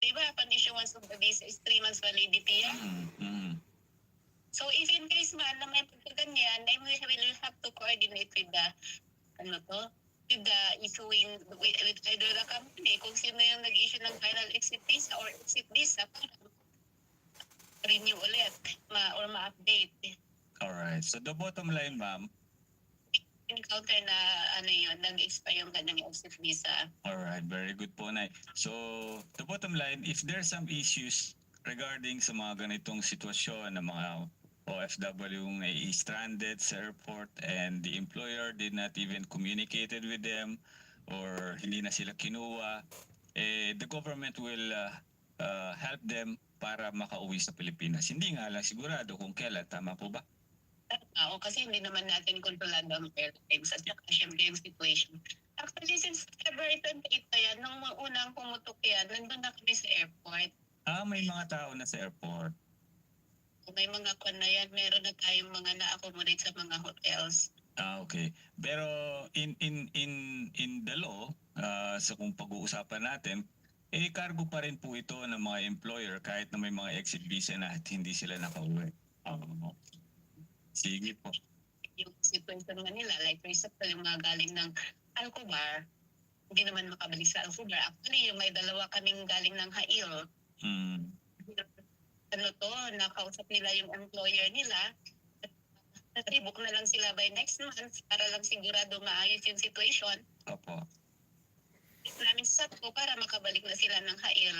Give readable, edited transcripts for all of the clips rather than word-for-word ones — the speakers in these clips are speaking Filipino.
di ba? Upon issuance of the visa is 3 months validity yan. So if in case man na may pagkaganyan, then we will have to coordinate with the, with the issuing, with either the company, kung sino yung nag-issue ng final exit visa or exit visa, para renew ulit, or ma-update. Alright. So the bottom line, ma'am, Encounter na nag-expire yung kanyang exit visa. Alright, very good po, Nay. So, the bottom line, if there's some issues regarding sa mga ganitong sitwasyon ng mga OFW yung stranded sa airport and the employer did not even communicated with them or hindi na sila kinuha, the government will help them para makauwi sa Pilipinas. Hindi nga lang sigurado kung kailan, tama po ba? Oo, kasi hindi naman natin kontrolado ang airlines at saka syempre yung situation. Actually, since February 28 pa yan, nung unang pumutok yan, nandun na kami sa airport. May mga tao na sa airport. May mga kwan na yan, meron na tayong mga na-accommodate sa mga hotels. Okay. Pero in the law, sa kung pag-uusapan natin, cargo pa rin po ito ng mga employer kahit na may mga exit visa na at hindi sila nakauwi. Sige po. Yung situation nga nila, like for example, yung mga galing ng Alcobar, hindi naman makabalik sa Alcobar. Actually, may dalawa kaming galing ng Hail. Nakausap nila yung employer nila. Rebook na lang sila by next month para lang sigurado maayos yung situation. Opo. Namin sakto para makabalik na sila ng Hail.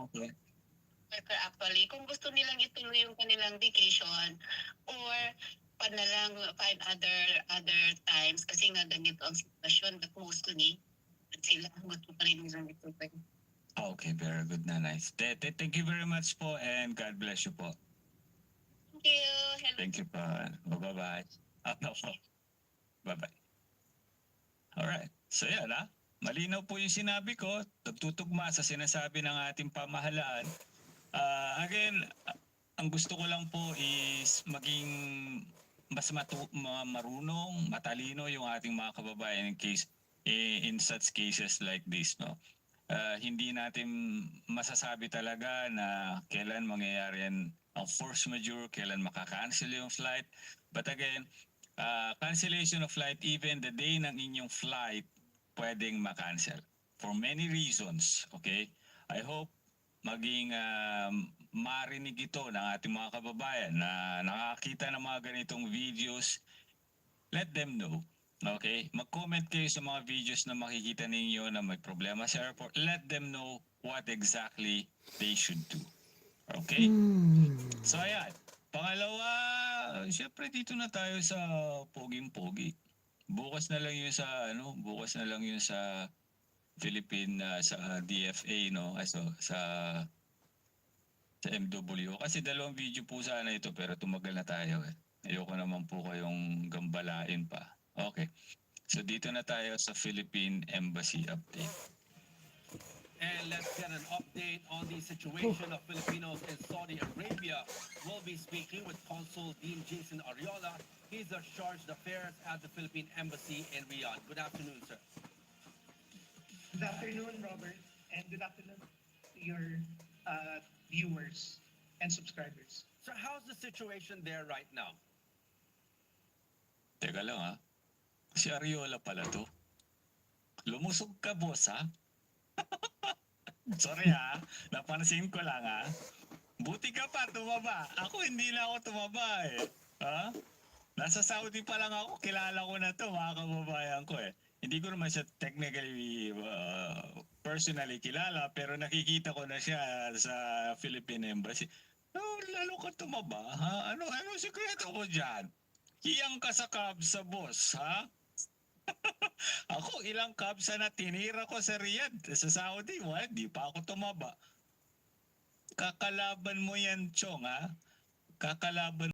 Okay. Actually, kung gusto nilang ituloy yung kanilang vacation or pa na lang find other times kasi nga ganito ang sitwasyon, but mostly sila gusto pa rin nilang ituloy. Okay, very good, Nanay. Thank you very much po and God bless you po. Thank you. Hello. Thank you po. Bye-bye. Bye-bye. Alright. So yan malinaw po yung sinabi ko. Nagtutugma sa sinasabi ng ating pamahalaan. Again, ang gusto ko lang po is maging mas marunong, matalino yung ating mga kababayan in such cases like this, no? Hindi natin masasabi talaga na kailan mangyayari yan ang force majeure, kailan makakancel yung flight. But again, cancellation of flight, even the day ng inyong flight, pwedeng makancel. For many reasons, okay? I hope maging marinig ito ng ating mga kababayan na nakakita ng mga ganitong videos. Let them know. Okay? Mag-comment kayo sa mga videos na makikita ninyo na may problema sa airport. Let them know what exactly they should do. Okay? So ayan. Pangalawa, syempre dito na tayo sa poging-pogi. Bukas na lang yun sa Philippine sa DFA, no? Sa MW. Kasi dalawang video po sana ito pero tumagal na tayo Ayoko naman po kayong gambalain pa. Okay. So dito na tayo sa Philippine Embassy update. And let's get an update on the situation of Filipinos in Saudi Arabia. We'll be speaking with Consul Dean Jason Ariola. He's charged affairs at the Philippine Embassy in Riyadh. Good afternoon, sir. Good afternoon, Robert, and good afternoon to your viewers and subscribers. So how's the situation there right now? Teka lang Si Ariola pala to. Lumusog ka, boss Sorry napansin ko lang Buti ka pa tumaba. Ako hindi na ako tumaba Nasa Saudi pa lang ako, kilala ko na to mga kababayan ko Hindi ko naman siya technically personally kilala pero nakikita ko na siya sa Philippine Embassy. Lalo ka tumaba Ano sikreto ko dyan? Hiyang ka sa Kabsa, boss Ako ilang Kabsa na tinira ko sa Riyadh, sa Saudi, di pa ako tumaba. Kakalaban mo yan, Chong Kakalaban